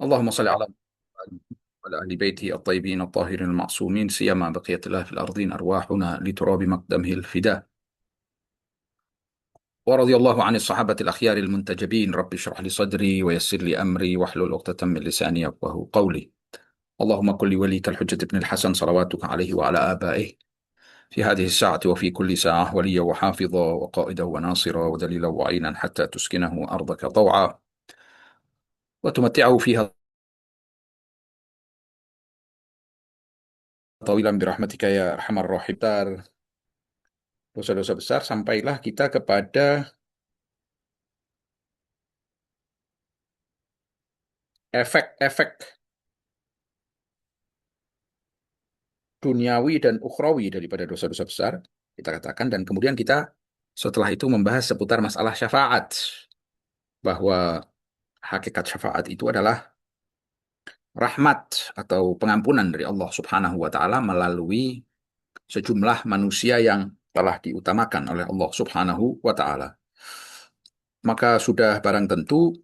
اللهم صل على محمد وعلى أهل بيته الطيبين الطاهرين المعصومين سيما بقية الله في الأرضين أرواحنا لتراب مقدمه الفداء. ورضي الله عن الصحابة الأخيار المنتجبين. رب اشرح لي صدري ويسر لي أمري واحلل عقدة من لساني يفقهوا قولي. اللهم كن لوليك الحجة بن الحسن صلواتك عليه وعلى آبائه في هذه الساعة وفي كل ساعة وليا وحافظا وقائدا وناصرا ودليلا وعينا حتى تسكنه أرضك طوعا وتمتعه فيها طويلا برحمتك يا أرحم الراحمين. Dosa-dosa besar sampailah kita kepada efek-efek duniawi dan ukhrawi daripada dosa-dosa besar, kita katakan, dan kemudian kita setelah itu membahas seputar masalah syafaat, bahwa hakikat syafaat itu adalah rahmat atau pengampunan dari Allah Subhanahu wa taala melalui sejumlah manusia yang telah diutamakan oleh Allah Subhanahu wa taala. Maka sudah barang tentu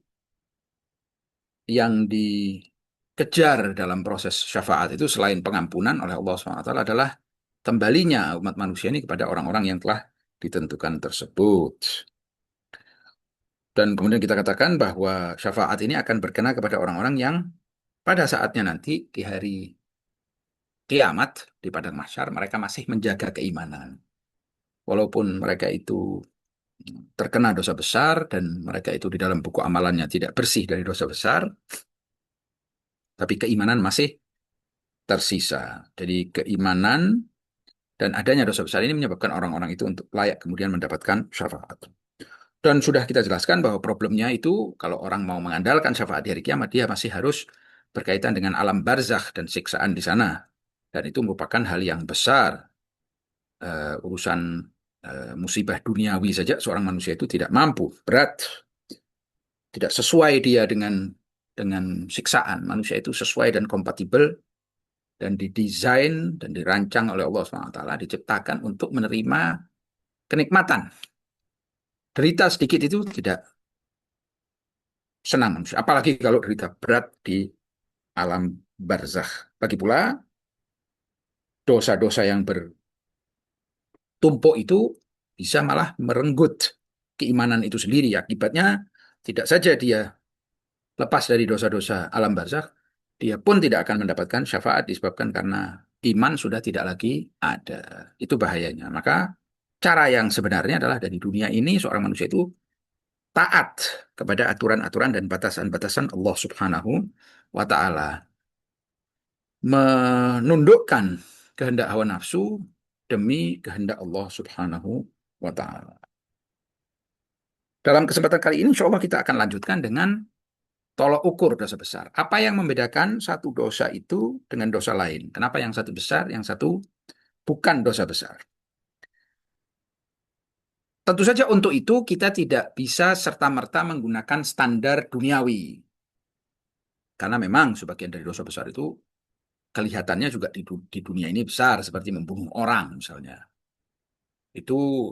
yang dikejar dalam proses syafaat itu selain pengampunan oleh Allah SWT adalah kembalinya umat manusia ini kepada orang-orang yang telah ditentukan tersebut. Dan kemudian kita katakan bahwa syafaat ini akan berkena kepada orang-orang yang pada saatnya nanti di hari kiamat di padang mahsyar mereka masih menjaga keimanan. Walaupun mereka itu terkena dosa besar dan mereka itu di dalam buku amalannya tidak bersih dari dosa besar, tapi keimanan masih tersisa. Jadi keimanan dan adanya dosa besar ini menyebabkan orang-orang itu untuk layak kemudian mendapatkan syafaat. Dan sudah kita jelaskan bahwa problemnya itu kalau orang mau mengandalkan syafaat di hari kiamat, dia masih harus berkaitan dengan alam barzakh dan siksaan di sana. Dan itu merupakan hal yang besar. Urusan musibah duniawi saja seorang manusia itu tidak mampu, berat, tidak sesuai dia dengan siksaan. Manusia itu sesuai dan kompatibel dan didesain dan dirancang oleh Allah SWT, diciptakan untuk menerima kenikmatan. Derita sedikit itu tidak senang manusia, apalagi kalau derita berat di alam barzakh. Bagi pula dosa-dosa yang bertumpuk itu bisa malah merenggut keimanan itu sendiri. Akibatnya tidak saja dia lepas dari dosa-dosa alam barzakh, dia pun tidak akan mendapatkan syafaat disebabkan karena iman sudah tidak lagi ada. Itu bahayanya. Maka cara yang sebenarnya adalah dari dunia ini seorang manusia itu taat kepada aturan-aturan dan batasan-batasan Allah Subhanahu wa taala. Menundukkan kehendak hawa nafsu demi kehendak Allah Subhanahu wa taala. Dalam kesempatan kali ini insya Allah kita akan lanjutkan dengan tolok ukur dosa besar. Apa yang membedakan satu dosa itu dengan dosa lain? Kenapa yang satu besar, yang satu bukan dosa besar? Tentu saja untuk itu kita tidak bisa serta-merta menggunakan standar duniawi. Karena memang sebagian dari dosa besar itu kelihatannya juga di dunia ini besar, seperti membunuh orang misalnya. Itu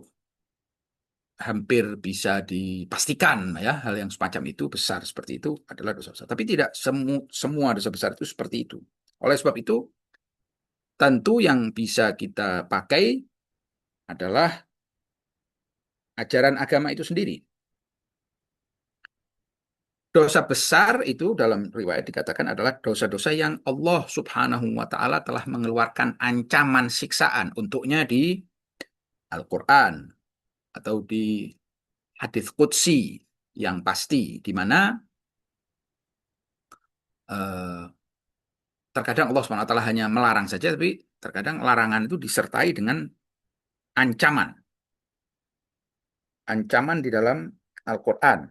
hampir bisa dipastikan ya, hal yang semacam itu besar seperti itu adalah dosa besar. Tapi tidak semua dosa besar itu seperti itu. Oleh sebab itu, tentu yang bisa kita pakai adalah ajaran agama itu sendiri. Dosa besar itu dalam riwayat dikatakan adalah dosa-dosa yang Allah Subhanahu wa taala telah mengeluarkan ancaman siksaan untuknya di Al-Qur'an atau di hadits qudsi yang pasti, di mana terkadang Allah SWT hanya melarang saja, tapi terkadang larangan itu disertai dengan ancaman. Ancaman di dalam Al-Quran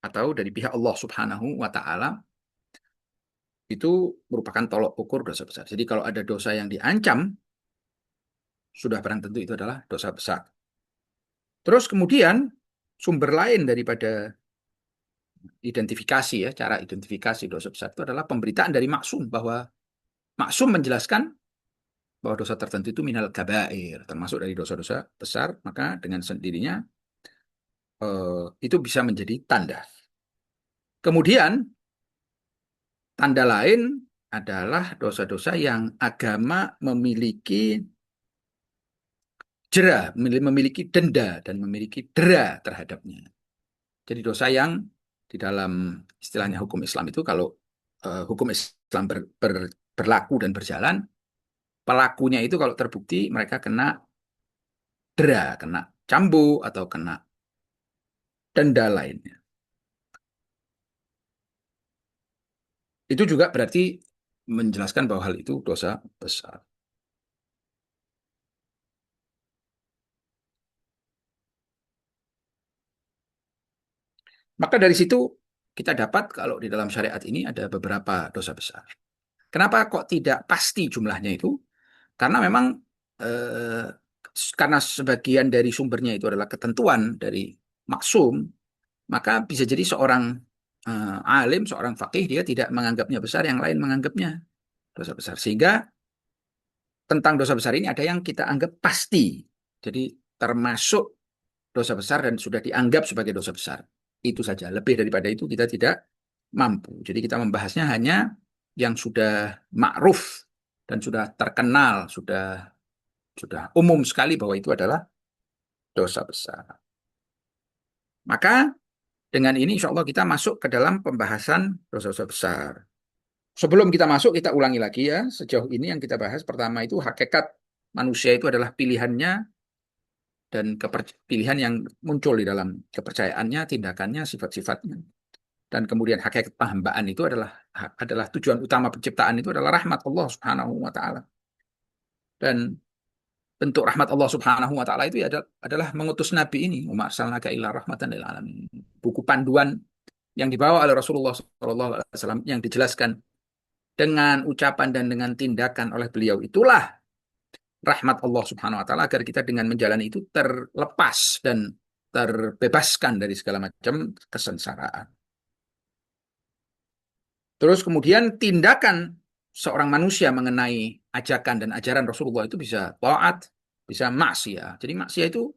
atau dari pihak Allah Subhanahu wa Ta'ala itu merupakan tolok ukur dosa besar. Jadi kalau ada dosa yang diancam, sudah barang tentu itu adalah dosa besar. Terus kemudian sumber lain daripada identifikasi ya, cara identifikasi dosa besar itu adalah pemberitaan dari maksum, bahwa maksum menjelaskan bahwa dosa tertentu itu minal kabair, termasuk dari dosa-dosa besar, maka dengan sendirinya itu bisa menjadi tanda. Kemudian Tanda lain adalah dosa-dosa yang agama memiliki jera, memiliki denda dan memiliki dera terhadapnya. Jadi dosa yang di dalam istilahnya hukum Islam itu kalau hukum Islam berlaku dan berjalan, pelakunya itu kalau terbukti mereka kena dera, kena cambuk atau kena denda lainnya. Itu juga berarti menjelaskan bahwa hal itu dosa besar. Maka dari situ kita dapat kalau di dalam syariat ini ada beberapa dosa besar. Kenapa kok tidak pasti jumlahnya itu? Karena memang eh, karena sebagian dari sumbernya itu adalah ketentuan dari maksum, maka bisa jadi seorang alim, seorang fakih dia tidak menganggapnya besar, yang lain menganggapnya dosa besar. Sehingga tentang dosa besar ini ada yang kita anggap pasti. Jadi termasuk dosa besar dan sudah dianggap sebagai dosa besar. Itu saja. Lebih daripada itu kita tidak mampu. Jadi kita membahasnya hanya yang sudah ma'ruf dan sudah terkenal, sudah umum sekali bahwa itu adalah dosa besar. Maka dengan ini insya Allah kita masuk ke dalam pembahasan dosa-dosa besar. Sebelum kita masuk, kita ulangi lagi ya. Sejauh ini yang kita bahas pertama itu hakikat manusia itu adalah pilihannya dan pilihan yang muncul di dalam kepercayaannya, tindakannya, sifat-sifatnya. Dan kemudian hakikat penghambaan itu adalah tujuan utama penciptaan itu adalah rahmat Allah Subhanahu wa taala. Dan bentuk rahmat Allah Subhanahu wa taala itu adalah mengutus nabi ini, Umar arsalnaka illa rahmatan lil alamin. Buku panduan yang dibawa oleh Rasulullah SAW yang dijelaskan dengan ucapan dan dengan tindakan oleh beliau itulah rahmat Allah Subhanahu wa taala agar kita dengan menjalani itu terlepas dan terbebaskan dari segala macam kesengsaraan. Terus kemudian tindakan seorang manusia mengenai ajakan dan ajaran Rasulullah itu bisa taat, bisa maksiat. Jadi maksiat itu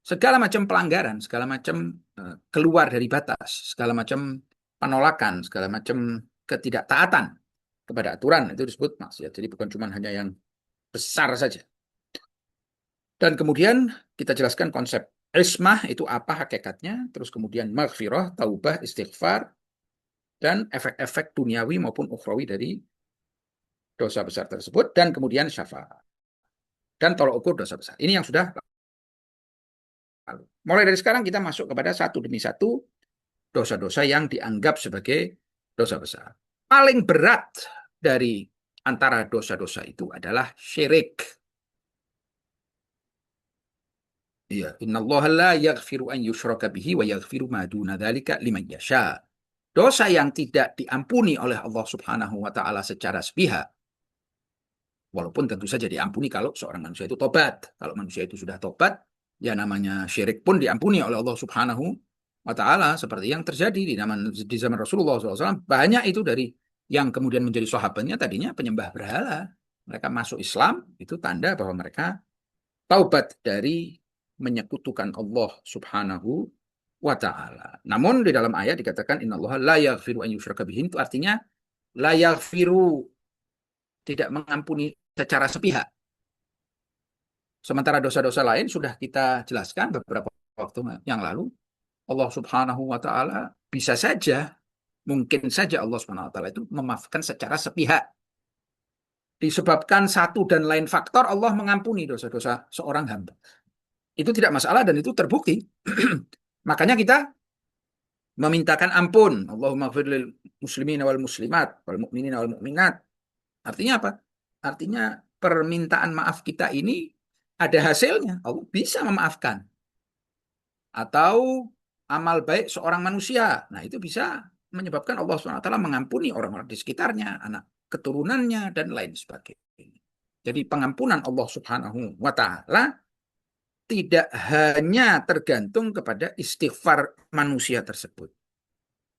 segala macam pelanggaran, segala macam keluar dari batas, segala macam penolakan, segala macam ketidaktaatan kepada aturan itu disebut maksiat. Jadi bukan cuma hanya yang besar saja. Dan kemudian kita jelaskan konsep ismah itu apa hakikatnya, terus kemudian maghfirah, taubah, istighfar, dan efek-efek duniawi maupun ukhrawi dari dosa besar tersebut, dan kemudian syafaat. Dan tolok ukur dosa besar. Ini yang sudah lalu. Mulai dari sekarang kita masuk kepada satu demi satu dosa-dosa yang dianggap sebagai dosa besar. Paling berat dari antara dosa-dosa itu adalah syirik. Iya, innallaha la yaghfiru an yushraka bihi wa yaghfiru ma duna dzalika liman yasha. Dosa yang tidak diampuni oleh Allah Subhanahu wa taala secara sepihak. Walaupun tentu saja diampuni kalau seorang manusia itu tobat. Kalau manusia itu sudah tobat, ya namanya syirik pun diampuni oleh Allah Subhanahu wa taala seperti yang terjadi di zaman Rasulullah SAW. Banyak itu dari yang kemudian menjadi sahabatnya tadinya penyembah berhala. Mereka masuk Islam, itu tanda bahwa mereka taubat dari menyekutukan Allah Subhanahu wa taala. Namun di dalam ayat dikatakan innallaha la yaghfiru an yushraka bihi, itu artinya la yaghfiru, tidak mengampuni secara sepihak. Sementara dosa-dosa lain sudah kita jelaskan beberapa waktu yang lalu, Allah Subhanahu wa taala bisa saja, mungkin saja Allah Subhanahu wa taala itu memaafkan secara sepihak. Disebabkan satu dan lain faktor Allah mengampuni dosa-dosa seorang hamba. Itu tidak masalah dan itu terbukti. Makanya kita memintakan ampun. Allahumma ighfir lil muslimin wal muslimat wal mu'minin wal mu'minat. Artinya apa? Artinya permintaan maaf kita ini ada hasilnya. Allah bisa memaafkan. Atau amal baik seorang manusia. Nah, itu bisa menyebabkan Allah SWT mengampuni orang-orang di sekitarnya, anak keturunannya, dan lain sebagainya. Jadi pengampunan Allah Subhanahu wa taala tidak hanya tergantung kepada istighfar manusia tersebut.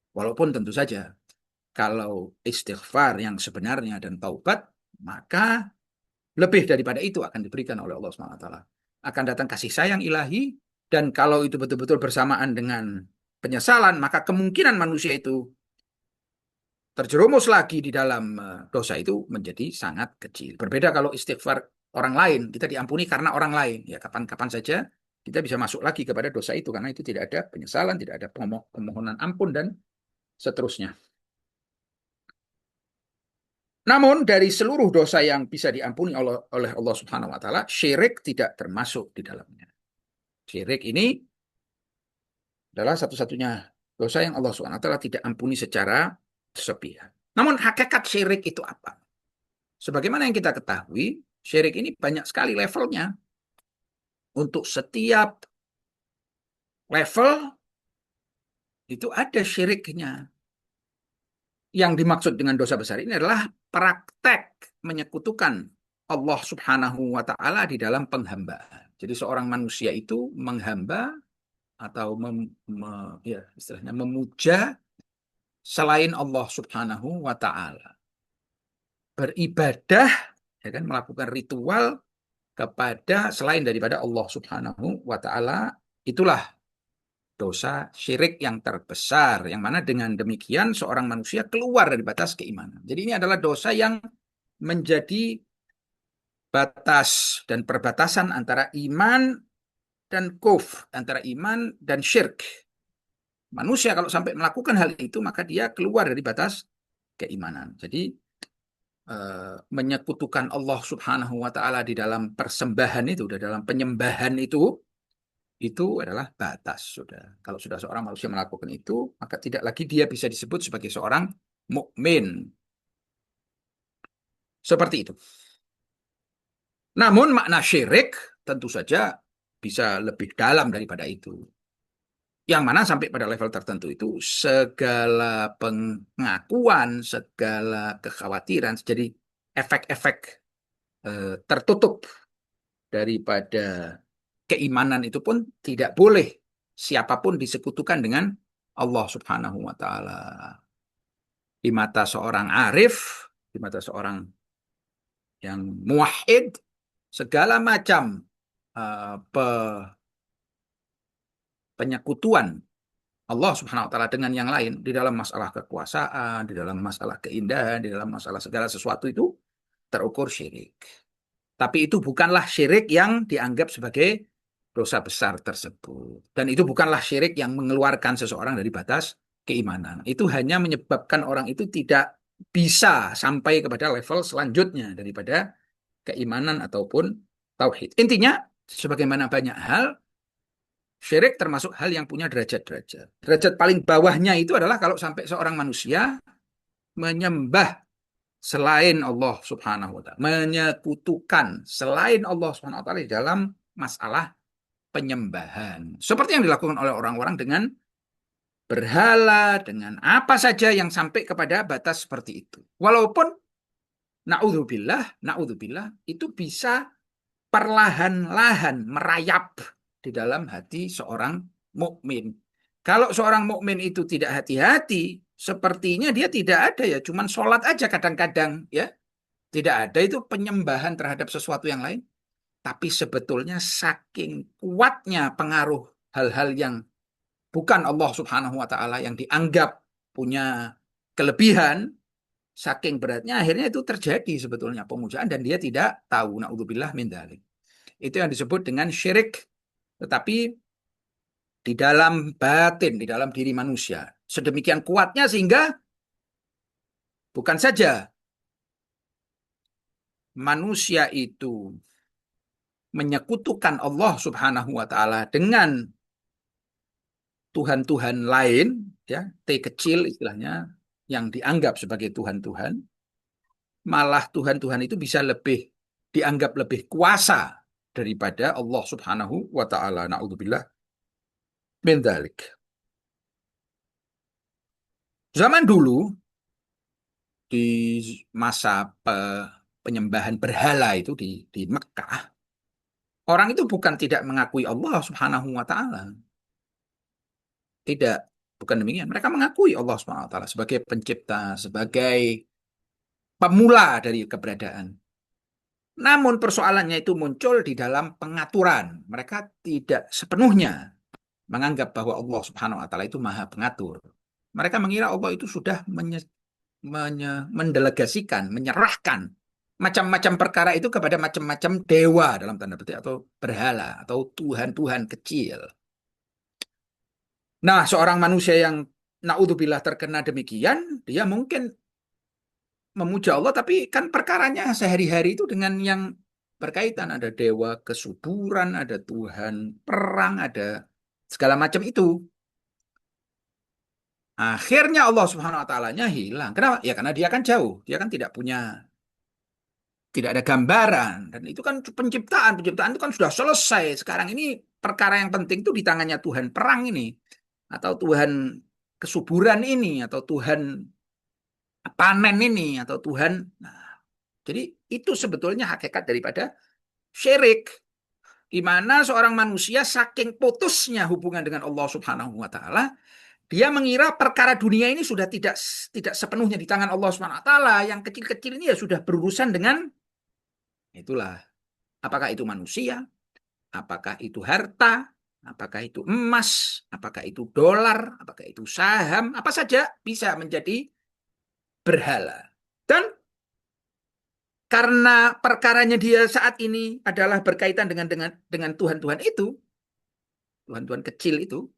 Walaupun tentu saja kalau istighfar yang sebenarnya dan taubat, maka lebih daripada itu akan diberikan oleh Allah SWT. Akan datang kasih sayang ilahi, dan kalau itu betul-betul bersamaan dengan penyesalan, maka kemungkinan manusia itu terjerumus lagi di dalam dosa itu menjadi sangat kecil. Berbeda kalau istighfar orang lain, kita diampuni karena orang lain. Ya, kapan-kapan saja kita bisa masuk lagi kepada dosa itu karena itu tidak ada penyesalan, tidak ada permohonan ampun dan seterusnya. Namun dari seluruh dosa yang bisa diampuni oleh Allah Subhanahu wa taala, syirik tidak termasuk di dalamnya. Syirik ini adalah satu-satunya dosa yang Allah Subhanahu wa taala tidak ampuni secara sepihak. Namun hakikat syirik itu apa? Sebagaimana yang kita ketahui, syirik ini banyak sekali levelnya. Untuk setiap level itu ada syiriknya. Yang dimaksud dengan dosa besar ini adalah praktek menyekutukan Allah Subhanahu wa taala di dalam penghambaan. Jadi seorang manusia itu menghamba atau ya, istilahnya memuja selain Allah Subhanahu wa taala. Beribadah ya kan melakukan ritual kepada selain daripada Allah Subhanahu wa taala, itulah dosa syirik yang terbesar, yang mana dengan demikian seorang manusia keluar dari batas keimanan. Jadi ini adalah dosa yang menjadi batas dan perbatasan antara iman dan kufur, antara iman dan syirik. Manusia kalau sampai melakukan hal itu, maka dia keluar dari batas keimanan. Jadi menyekutukan Allah Subhanahu wa taala di dalam persembahan itu, di dalam penyembahan itu adalah batas sudah. Kalau sudah seorang manusia melakukan itu, maka tidak lagi dia bisa disebut sebagai seorang mukmin. Seperti itu. Namun makna syirik tentu saja bisa lebih dalam daripada itu. Yang mana sampai pada level tertentu itu segala pengakuan, segala kekhawatiran, jadi efek-efek tertutup daripada keimanan itu pun tidak boleh siapapun disekutukan dengan Allah Subhanahu wa taala. Di mata seorang arif, di mata seorang yang muwahhid, segala macam uh, penyekutuan Allah Subhanahu wa taala dengan yang lain di dalam masalah kekuasaan, di dalam masalah keindahan, di dalam masalah segala sesuatu itu terukur syirik. Tapi itu bukanlah syirik yang dianggap sebagai dosa besar tersebut. Dan itu bukanlah syirik yang mengeluarkan seseorang dari batas keimanan. Itu hanya menyebabkan orang itu tidak bisa sampai kepada level selanjutnya daripada keimanan ataupun tauhid. Intinya, sebagaimana banyak hal, syirik termasuk hal yang punya derajat-derajat. Derajat paling bawahnya itu adalah kalau sampai seorang manusia menyembah selain Allah Subhanahu wa taala, menyekutukan selain Allah Subhanahu wa taala di dalam masalah penyembahan. Seperti yang dilakukan oleh orang-orang dengan berhala, dengan apa saja yang sampai kepada batas seperti itu. Walaupun naudzubillah itu bisa perlahan-lahan merayap di dalam hati seorang mukmin. Kalau seorang mukmin itu tidak hati-hati, sepertinya dia tidak ada ya, cuman sholat aja kadang-kadang ya. Tidak ada itu penyembahan terhadap sesuatu yang lain. Tapi sebetulnya saking kuatnya pengaruh hal-hal yang bukan Allah Subhanahu wa taala yang dianggap punya kelebihan, saking beratnya akhirnya itu terjadi sebetulnya pemujaan dan dia tidak tahu. Naudzubillah min dzalik. Itu yang disebut dengan syirik, tetapi di dalam batin, di dalam diri manusia. Sedemikian kuatnya sehingga bukan saja manusia itu menyekutukan Allah Subhanahu wa taala dengan tuhan-tuhan lain, ya, T kecil istilahnya, yang dianggap sebagai tuhan-tuhan, malah tuhan-tuhan itu bisa lebih dianggap lebih kuasa daripada Allah Subhanahu wa taala. Naudzubillah min dzalik. Zaman dulu di masa penyembahan berhala itu di Mekah, orang itu bukan tidak mengakui Allah Subhanahu wa taala. Tidak, bukan demikian. Mereka mengakui Allah Subhanahu wa taala sebagai pencipta, sebagai pemula dari keberadaan. Namun persoalannya itu muncul di dalam pengaturan. Mereka tidak sepenuhnya menganggap bahwa Allah Subhanahu wa taala itu Maha Pengatur. Mereka mengira Allah itu sudah mendelegasikan, menyerahkan macam-macam perkara itu kepada macam-macam dewa dalam tanda petik atau berhala atau tuhan-tuhan kecil. Nah, seorang manusia yang naudzubillah terkena demikian, dia mungkin memuja Allah, tapi kan perkaranya sehari-hari itu dengan yang berkaitan. Ada dewa kesuburan, ada Tuhan perang, ada segala macam itu. Akhirnya Allah Subhanahu wa Ta'alanya hilang. Kenapa? Ya karena dia kan jauh. Dia kan tidak ada gambaran. Dan itu kan penciptaan. Penciptaan itu kan sudah selesai. Sekarang ini perkara yang penting itu di tangannya Tuhan perang ini. Atau Tuhan kesuburan ini. Atau Tuhan panen ini. Atau Tuhan. Nah, jadi itu sebetulnya hakikat daripada syirik. Di mana seorang manusia saking putusnya hubungan dengan Allah Subhanahu wa Ta'ala, dia mengira perkara dunia ini sudah tidak sepenuhnya di tangan Allah Subhanahu wa Ta'ala. Yang kecil-kecil ini ya sudah berurusan dengan itulah. Apakah itu manusia? Apakah itu harta? Apakah itu emas? Apakah itu dolar? Apakah itu saham? Apa saja bisa menjadi berhala. Dan karena perkaranya dia saat ini adalah berkaitan dengan Tuhan-Tuhan itu, Tuhan-Tuhan kecil itu,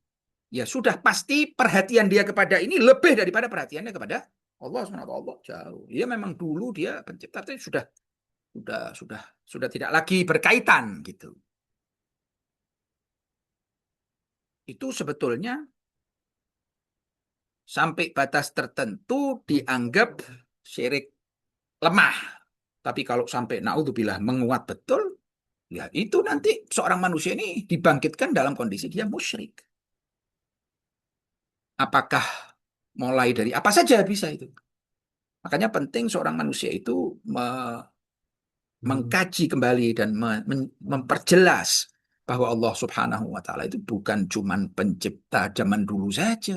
ya sudah pasti perhatian dia kepada ini lebih daripada perhatiannya kepada Allah SWT. Allah jauh. Dia memang dulu dia pencipta, tapi sudah tidak lagi berkaitan gitu. Itu sebetulnya sampai batas tertentu dianggap syirik lemah. Tapi kalau sampai naudzubillah menguat betul, ya itu nanti seorang manusia ini dibangkitkan dalam kondisi dia musyrik. Apakah mulai dari apa saja bisa itu? Makanya penting seorang manusia itu mengkaji kembali dan memperjelas bahwa Allah Subhanahu wa Ta'ala itu bukan cuma pencipta zaman dulu saja.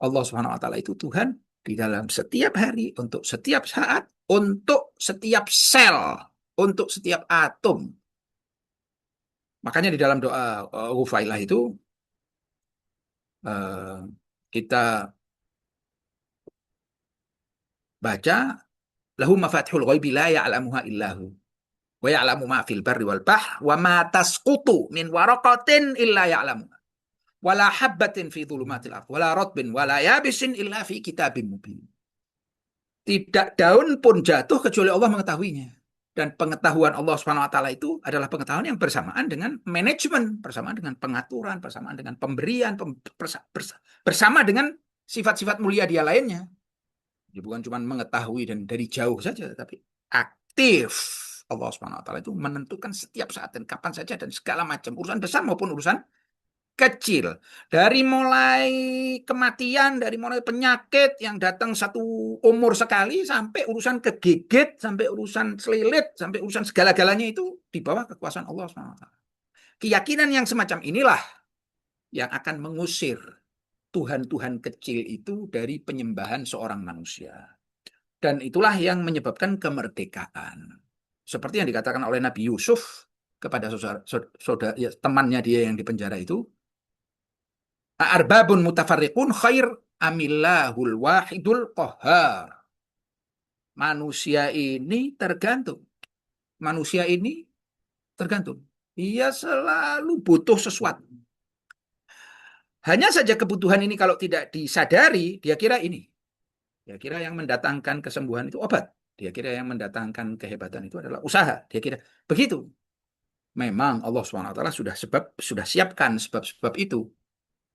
Allah Subhanahu wa Ta'ala itu Tuhan di dalam setiap hari, untuk setiap saat, untuk setiap sel, untuk setiap atom. Makanya di dalam doa Ghufailah itu uh, kita baca lahu mafatihul ghaibi la ya'lamuha illahu wa ya'lamu ma fil barri wal bahr wa ma tasqutu min waraqatin illa ya'lamu wala habbatin fi dhulumatil ardh wala ratbin wala yabisin illa fi kitabim mubin. Tidak daun pun jatuh kecuali Allah mengetahuinya. Dan pengetahuan Allah Subhanahu wa Ta'ala itu adalah pengetahuan yang bersamaan dengan manajemen, bersamaan dengan pengaturan, bersamaan dengan pemberian, bersama dengan sifat-sifat mulia dia lainnya. Jadi bukan cuma mengetahui dan dari jauh saja, tapi aktif. Allah Subhanahu wa Ta'ala itu menentukan setiap saat dan kapan saja dan segala macam urusan besar maupun urusan kecil. Dari mulai kematian, dari mulai penyakit yang datang satu umur sekali, sampai urusan kegigit, sampai urusan selilit, sampai urusan segala-galanya itu di bawah kekuasaan Allah SWT. Keyakinan yang semacam inilah yang akan mengusir Tuhan-Tuhan kecil itu dari penyembahan seorang manusia. Dan itulah yang menyebabkan kemerdekaan. Seperti yang dikatakan oleh Nabi Yusuf kepada saudara, ya, temannya dia yang di penjara itu, arbabun mutafarriqun khair amillahul wahidul qahhar. Manusia ini tergantung. Manusia ini tergantung. Ia selalu butuh sesuatu. Hanya saja kebutuhan ini kalau tidak disadari, dia kira ini. Dia kira yang mendatangkan kesembuhan itu obat. Dia kira yang mendatangkan kehebatan itu adalah usaha. Dia kira begitu. Memang Allah SWT sudah siapkan sebab-sebab itu.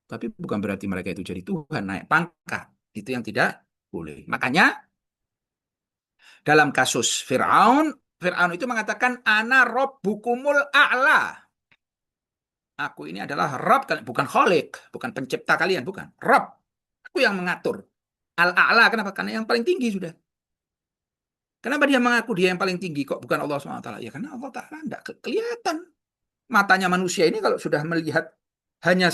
Tapi bukan berarti mereka itu jadi Tuhan, naik pangkat. Itu yang tidak boleh. Makanya dalam kasus Fir'aun, Fir'aun itu mengatakan, Ana Rabbukumul A'la. Aku ini adalah Rabb, bukan Khalik, bukan pencipta kalian, bukan. Rabb. Aku yang mengatur. Al-A'la, kenapa? Karena yang paling tinggi sudah. Kenapa dia mengaku dia yang paling tinggi kok bukan Allah SWT? Ya karena Allah Ta'ala tidak kelihatan. Matanya manusia ini kalau sudah melihat hanya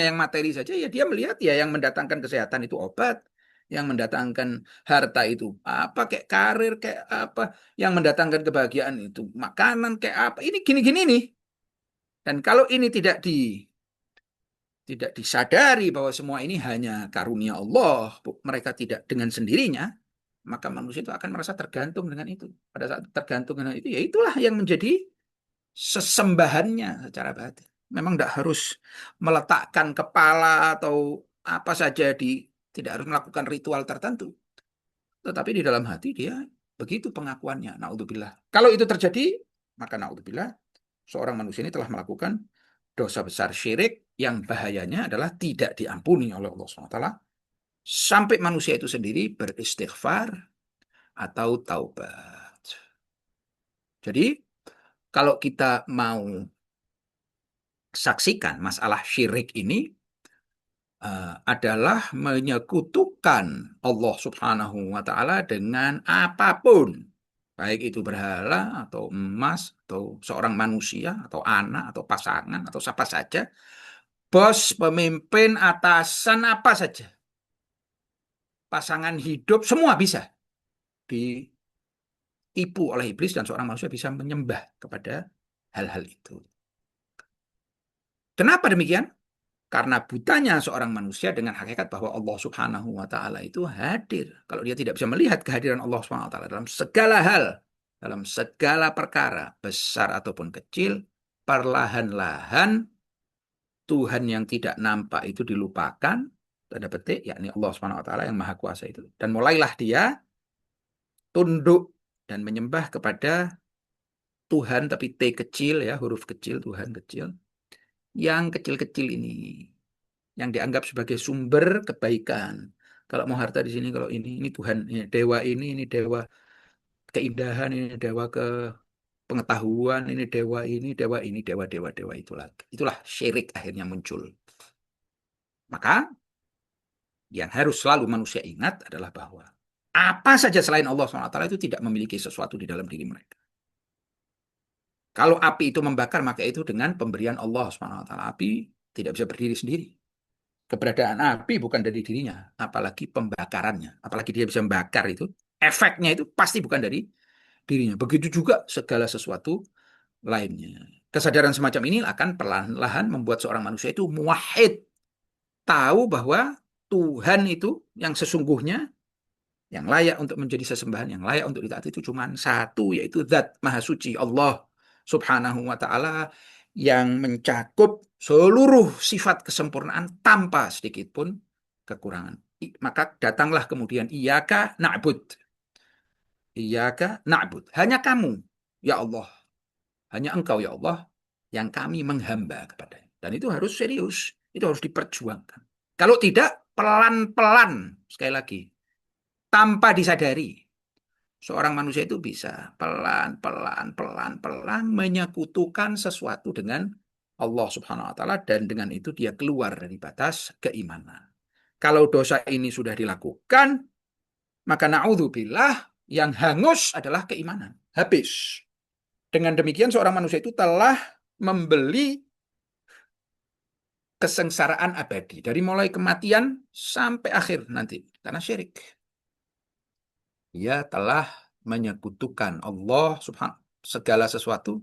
yang materi saja, ya dia melihat ya yang mendatangkan kesehatan itu obat, yang mendatangkan harta itu apa, kayak karir, kayak apa, yang mendatangkan kebahagiaan itu makanan, kayak apa, ini gini-gini nih. Dan kalau ini tidak disadari bahwa semua ini hanya karunia Allah, mereka tidak dengan sendirinya, maka manusia itu akan merasa tergantung dengan itu. Pada saat tergantung dengan itu, ya itulah yang menjadi sesembahannya secara batin. Memang tidak harus meletakkan kepala atau apa saja tidak harus melakukan ritual tertentu. Tetapi di dalam hati dia begitu pengakuannya. Naudzubillah. Kalau itu terjadi, maka naudzubillah, seorang manusia ini telah melakukan dosa besar syirik yang bahayanya adalah tidak diampuni oleh Allah SWT sampai manusia itu sendiri beristighfar atau taubat. Jadi, kalau kita mau saksikan masalah syirik ini adalah menyekutukan Allah Subhanahu wa taala dengan apapun. Baik itu berhala atau emas atau seorang manusia atau anak atau pasangan atau siapa saja, bos, pemimpin, atasan apa saja. Pasangan hidup semua bisa ditipu oleh iblis dan seorang manusia bisa menyembah kepada hal-hal itu. Kenapa demikian? Karena butanya seorang manusia dengan hakikat bahwa Allah Subhanahu wa taala itu hadir. Kalau dia tidak bisa melihat kehadiran Allah Subhanahu wa taala dalam segala hal, dalam segala perkara, besar ataupun kecil, perlahan-lahan Tuhan yang tidak nampak itu dilupakan, tanda petik, yakni Allah Subhanahu wa taala yang maha kuasa itu. Dan mulailah dia tunduk dan menyembah kepada Tuhan, tapi T kecil ya, huruf kecil, Tuhan kecil, yang kecil-kecil ini, yang dianggap sebagai sumber kebaikan. Kalau mau harta di sini, kalau ini Tuhan, ini dewa keindahan, ini dewa ke pengetahuan, ini dewa ini, dewa itulah. Itulah syirik akhirnya muncul. Maka yang harus selalu manusia ingat adalah bahwa apa saja selain Allah SWT itu tidak memiliki sesuatu di dalam diri mereka. Kalau api itu membakar, maka itu dengan pemberian Allah SWT. Api tidak bisa berdiri sendiri. Keberadaan api bukan dari dirinya, apalagi pembakarannya. Apalagi dia bisa membakar itu, efeknya itu pasti bukan dari dirinya. Begitu juga segala sesuatu lainnya. Kesadaran semacam ini akan perlahan-lahan membuat seorang manusia itu muwahhid. Tahu bahwa Tuhan itu yang sesungguhnya, yang layak untuk menjadi sesembahan, yang layak untuk ditaati itu cuma satu, yaitu Zat Maha Suci Allah Subhanahu wa taala yang mencakup seluruh sifat kesempurnaan tanpa sedikit pun kekurangan. Maka datanglah kemudian iyyaka na'bud. Iyyaka na'bud. Hanya kamu, ya Allah. Hanya Engkau, ya Allah, yang kami menghamba kepadanya. Dan itu harus serius. Itu harus diperjuangkan. Kalau tidak, pelan-pelan, sekali lagi, tanpa disadari, seorang manusia itu bisa pelan-pelan menyekutukan sesuatu dengan Allah Subhanahu wa taala dan dengan itu dia keluar dari batas keimanan. Kalau dosa ini sudah dilakukan, maka naudzubillah yang hangus adalah keimanan. Habis. Dengan demikian seorang manusia itu telah membeli kesengsaraan abadi dari mulai kematian sampai akhir nanti karena syirik. Ia telah menyekutukan Allah Subhanahu segala sesuatu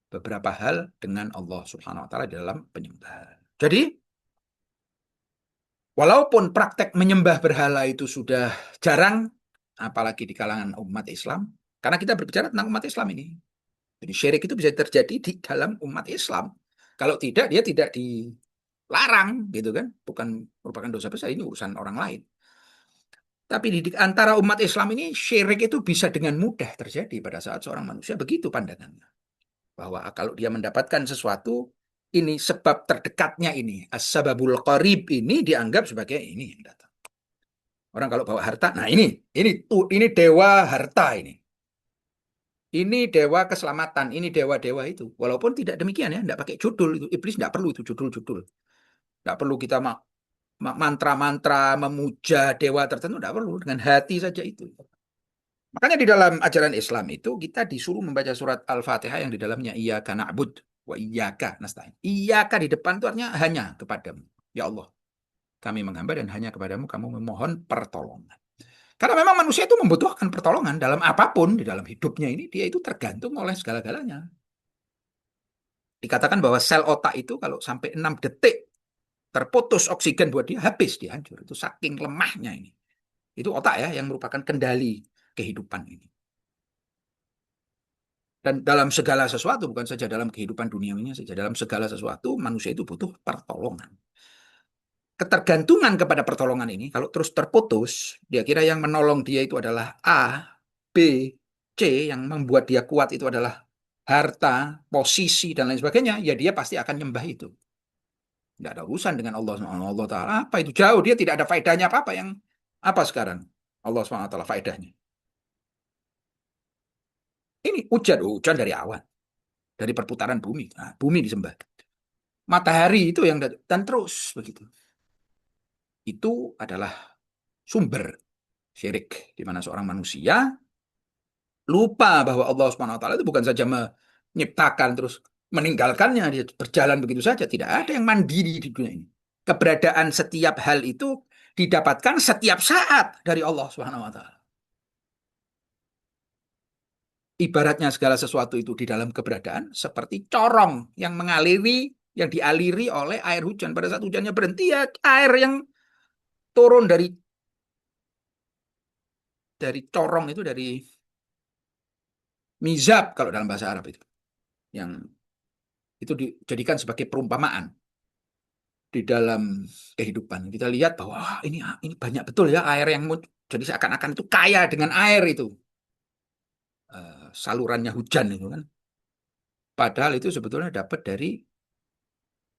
beberapa hal dengan Allah Subhanahu wa taala dalam penyembahan. Jadi walaupun praktek menyembah berhala itu sudah jarang apalagi di kalangan umat Islam, karena kita berbicara tentang umat Islam ini. Jadi syirik itu bisa terjadi di dalam umat Islam. Kalau tidak dia tidak dilarang gitu kan, bukan merupakan dosa besar, ini urusan orang lain. Tapi di antara umat Islam ini syirik itu bisa dengan mudah terjadi pada saat seorang manusia begitu pandangannya. Bahwa kalau dia mendapatkan sesuatu, ini sebab terdekatnya ini, as-sababul qarib ini dianggap sebagai ini yang datang. Orang kalau bawa harta, nah ini dewa harta ini. Ini dewa keselamatan, ini dewa-dewa itu. Walaupun tidak demikian ya, tidak pakai judul itu. Iblis tidak perlu itu judul-judul. Tidak perlu kita mantra-mantra memuja dewa tertentu, tidak perlu. Dengan hati saja itu. Makanya di dalam ajaran Islam itu kita disuruh membaca surat Al-Fatihah yang di dalamnya iyyaka na'bud wa iyyaka nasta'in. Iyyaka di depan itu artinya hanya kepadamu. Ya Allah, kami menghamba dan hanya kepadamu kamu memohon pertolongan. Karena memang manusia itu membutuhkan pertolongan dalam apapun di dalam hidupnya ini, dia itu tergantung oleh segala-galanya. Dikatakan bahwa sel otak itu kalau sampai 6 detik terputus oksigen buat dia, habis dia hancur. Itu saking lemahnya ini. Itu otak ya yang merupakan kendali kehidupan ini. Dan dalam segala sesuatu, bukan saja dalam kehidupan duniawinya saja, dalam segala sesuatu manusia itu butuh pertolongan. Ketergantungan kepada pertolongan ini, kalau terus terputus, dia kira yang menolong dia itu adalah A, B, C, yang membuat dia kuat itu adalah harta, posisi, dan lain sebagainya, ya dia pasti akan nyembah itu. Tidak ada urusan dengan Allah SWT. Ta'ala. Apa itu? Jauh, dia tidak ada faedahnya apa-apa. Yang apa sekarang? Allah SWT faedahnya. Ini hujan, hujan dari awan, dari perputaran bumi. Nah, bumi disembah. Matahari itu yang dan terus begitu. Itu adalah sumber syirik di mana seorang manusia lupa bahwa Allah Subhanahu wa taala itu bukan saja menciptakan terus meninggalkannya dia berjalan begitu saja, tidak ada yang mandiri di dunia ini. Keberadaan setiap hal itu didapatkan setiap saat dari Allah Subhanahu wa taala. Ibaratnya segala sesuatu itu di dalam keberadaan seperti corong yang mengaliri, yang dialiri oleh air hujan. Pada saat hujannya berhenti ya air yang turun dari corong itu, dari mizab kalau dalam bahasa Arab itu, yang itu dijadikan sebagai perumpamaan di dalam kehidupan. Kita lihat bahwa ini banyak betul ya air yang jadi seakan-akan itu kaya dengan air itu. Salurannya hujan itu kan. Padahal itu sebetulnya dapat dari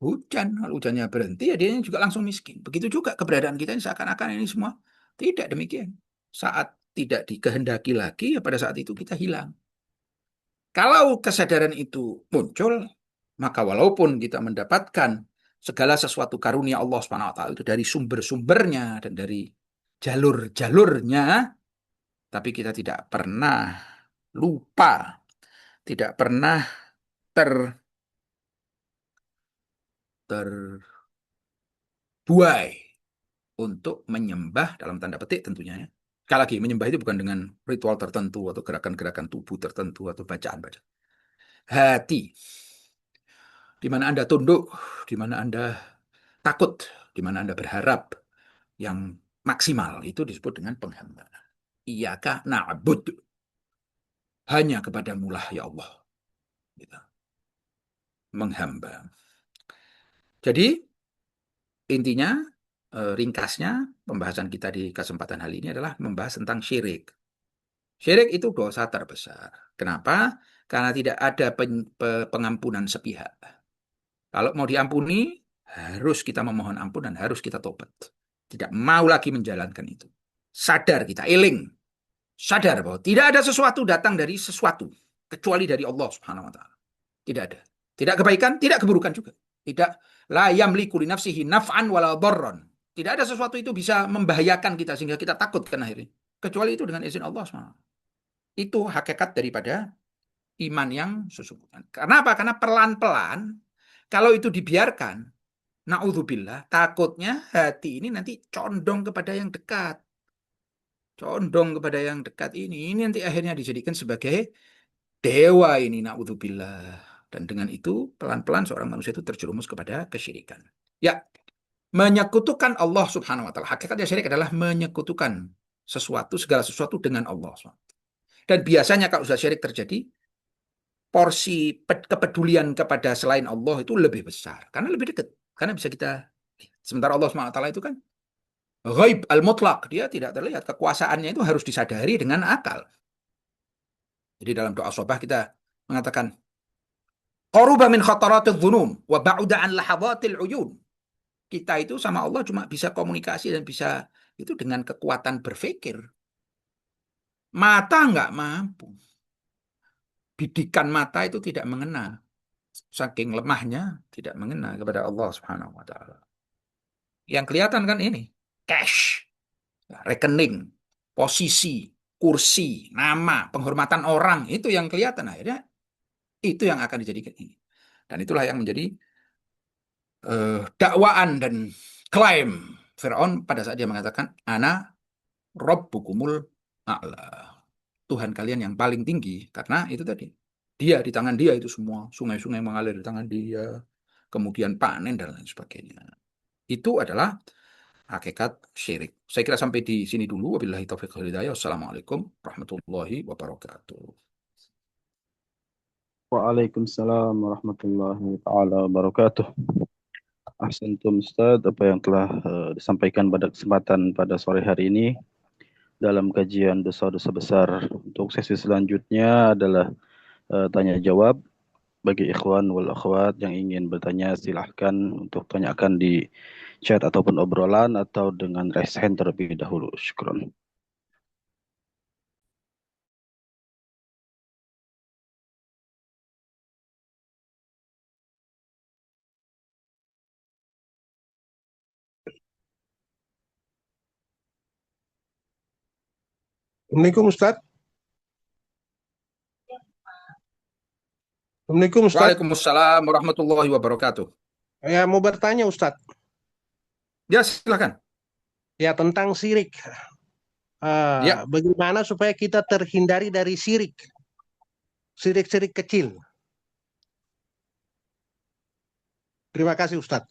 hujan. Kalau hujannya berhenti ya dia juga langsung miskin. Begitu juga keberadaan kita ini seakan-akan ini semua tidak demikian. Saat tidak dikehendaki lagi ya pada saat itu kita hilang. Kalau kesadaran itu muncul, maka walaupun kita mendapatkan segala sesuatu karunia Allah Subhanahu wa taala itu dari sumber-sumbernya dan dari jalur-jalurnya, tapi kita tidak pernah lupa, tidak pernah terbuai untuk menyembah dalam tanda petik tentunya ya. Sekali lagi, menyembah itu bukan dengan ritual tertentu atau gerakan-gerakan tubuh tertentu atau bacaan-bacaan. Hati, di mana Anda tunduk, di mana Anda takut, di mana Anda berharap, yang maksimal itu disebut dengan penghambaan. Iyaka na'bud. Hanya kepadamu lah ya Allah. Gitu. Menghamba. Jadi intinya, ringkasnya, pembahasan kita di kesempatan kali ini adalah membahas tentang syirik. Syirik itu dosa terbesar. Kenapa? Karena tidak ada pengampunan sepihak. Kalau mau diampuni, harus kita memohon ampun dan harus kita tobat. Tidak mau lagi menjalankan itu. Sadar kita, eling. Sadar bahwa tidak ada sesuatu datang dari sesuatu kecuali dari Allah Subhanahu wa taala. Tidak ada. Tidak kebaikan, tidak keburukan juga. Tidak, la yamliku li nafsihi naf'an wala dharran. Tidak ada sesuatu itu bisa membahayakan kita sehingga kita takut kan akhirnya. Kecuali itu dengan izin Allah Subhanahu wa taala. Itu hakikat daripada iman yang sesungguhnya. Karena apa? Karena pelan-pelan kalau itu dibiarkan, naudzubillah, takutnya hati ini nanti condong kepada yang dekat. Condong kepada yang dekat ini nanti akhirnya dijadikan sebagai dewa ini, naudzubillah. Dan dengan itu pelan-pelan seorang manusia itu terjerumus kepada kesyirikan. Ya, menyekutukan Allah Subhanahu wa taala. Hakikatnya syirik adalah menyekutukan sesuatu, segala sesuatu dengan Allah. Dan biasanya kalau sudah syirik terjadi, porsi kepedulian kepada selain Allah itu lebih besar. Karena lebih dekat. Karena bisa kita, sementara Allah Subhanahu wa taala itu kan ghaib al-mutlaq. Dia tidak terlihat. Kekuasaannya itu harus disadari dengan akal. Jadi dalam doa sobah kita mengatakan, qaruba min khataratil dhunun wa ba'uda an lahadhatil uyun. Kita itu sama Allah cuma bisa komunikasi dan bisa itu dengan kekuatan berpikir. Mata nggak mampu. Bidikan mata itu tidak mengena. Saking lemahnya tidak mengena kepada Allah Subhanahu wa taala. Yang kelihatan kan ini, cash, rekening, posisi, kursi, nama, penghormatan orang, itu yang kelihatan akhirnya itu yang akan dijadikan ini. Dan itulah yang menjadi dakwaan dan klaim Firaun pada saat dia mengatakan ana rabbukumul a'la. Tuhan kalian yang paling tinggi, karena itu tadi. Dia, di tangan dia itu semua sungai-sungai mengalir di tangan dia, kemudian panen dan lain sebagainya. Itu adalah hakikat syirik. Saya kira sampai di sini dulu. Wabillahi taufiq wal hidayah. Wassalamualaikum warahmatullahi wabarakatuh. Waalaikumsalam warahmatullahi taala wabarakatuh. Ahsantum Ustaz, apa yang telah disampaikan pada kesempatan pada sore hari ini dalam kajian dosa-dosa besar. Untuk sesi selanjutnya adalah tanya jawab. Bagi ikhwan wal akhwat yang ingin bertanya, silahkan untuk tanyakan di chat ataupun obrolan atau dengan raise hand terlebih dahulu. Syukron. Assalamualaikum Ustadz. Assalamualaikum Ustadz. Waalaikumsalam warahmatullahi wabarakatuh. Saya mau bertanya Ustadz, Ya, silakan. ya tentang syirik. Ya, Bagaimana supaya kita terhindari dari syirik, syirik-syirik kecil. Terima kasih Ustadz.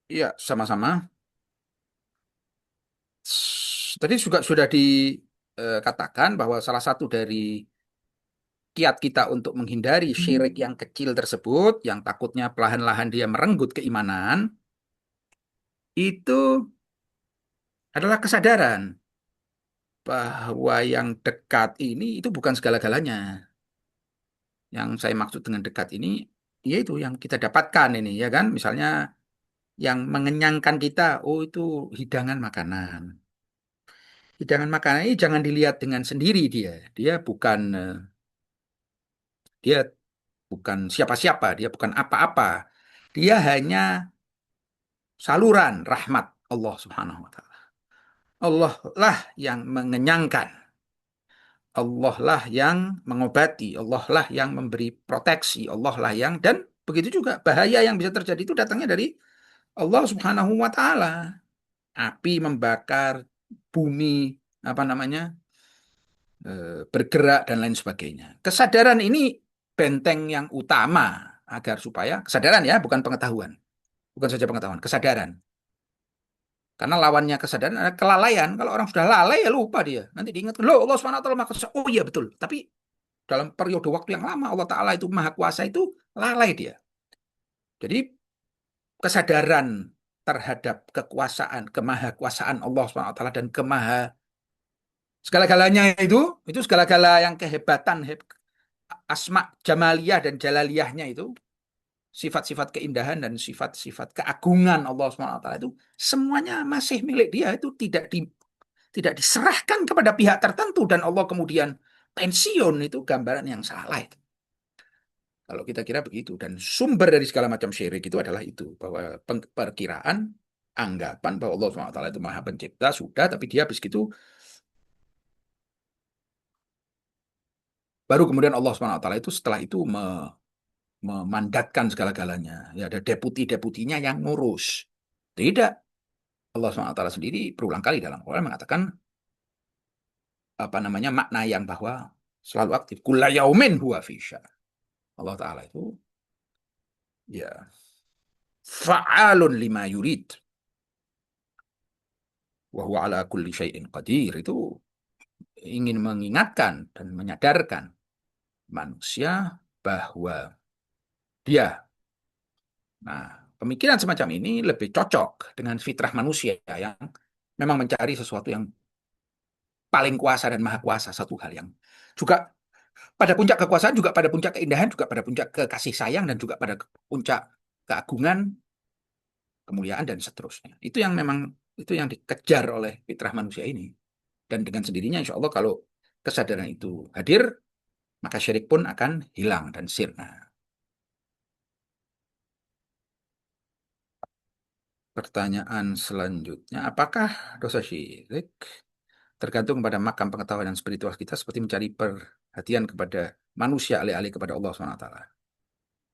ya, sama-sama. Tadi juga sudah dikatakan bahwa salah satu dari kiat kita untuk menghindari syirik yang kecil tersebut, yang takutnya perlahan-lahan dia merenggut keimanan, itu adalah kesadaran bahwa yang dekat ini itu bukan segala-galanya. Yang saya maksud dengan dekat ini, yaitu yang kita dapatkan ini, ya kan? Misalnya yang mengenyangkan kita, oh itu hidangan makanan. Hidangan makanan ini jangan dilihat dengan sendiri dia. Dia bukan siapa-siapa, dia bukan apa-apa. Dia hanya saluran rahmat Allah Subhanahu wa taala. Allah lah yang mengenyangkan. Allah lah yang mengobati, Allah lah yang memberi proteksi, Allah lah yang dan begitu juga bahaya yang bisa terjadi itu datangnya dari Allah Subhanahu wa taala. Api membakar, bumi apa namanya? Bergerak dan lain sebagainya. Kesadaran ini benteng yang utama agar supaya kesadaran ya, bukan pengetahuan. Bukan saja pengetahuan, kesadaran. Karena lawannya kesadaran adalah kelalaian. Kalau orang sudah lalai ya lupa dia. Nanti diingatkan, loh Allah SWT maha kuasa. Oh iya betul. Tapi dalam periode waktu yang lama Allah Ta'ala itu maha kuasa itu lalai dia. Jadi kesadaran terhadap kekuasaan, kemahakuasaan Allah SWT dan segala-galanya itu segala-gala yang kehebatan, asma jamaliyah dan jalaliyahnya itu, sifat-sifat keindahan dan sifat-sifat keagungan Allah SWT itu semuanya masih milik dia, itu tidak diserahkan kepada pihak tertentu dan Allah kemudian pensiun, itu gambaran yang salah itu. Kalau kita kira begitu, dan sumber dari segala macam syirik itu adalah itu, bahwa perkiraan, anggapan bahwa Allah SWT itu maha pencipta, sudah, tapi dia habis gitu, baru kemudian Allah SWT itu setelah itu memandatkan segala-galanya. Ya, ada deputi-deputinya yang ngurus. Tidak. Allah SWT sendiri berulang kali dalam Quran mengatakan apa namanya makna yang bahwa selalu aktif. Kulla yaumin huwa fi sya'n. Allah Ta'ala itu ya fa'alun lima yurid. Wa huwa ala kulli syai'in qadir. Itu ingin mengingatkan dan menyadarkan manusia bahwa dia, nah, pemikiran semacam ini lebih cocok dengan fitrah manusia yang memang mencari sesuatu yang paling kuasa dan maha kuasa, satu hal yang juga pada puncak kekuasaan, juga pada puncak keindahan, juga pada puncak kekasih sayang, dan juga pada puncak keagungan, kemuliaan, dan seterusnya. Itu yang memang itu yang dikejar oleh fitrah manusia ini. Dan dengan sendirinya insya Allah kalau kesadaran itu hadir, maka syirik pun akan hilang dan sirna. Pertanyaan selanjutnya, apakah dosa syirik tergantung pada makam pengetahuan dan spiritual kita seperti mencari perhatian kepada manusia alih-alih kepada Allah SWT?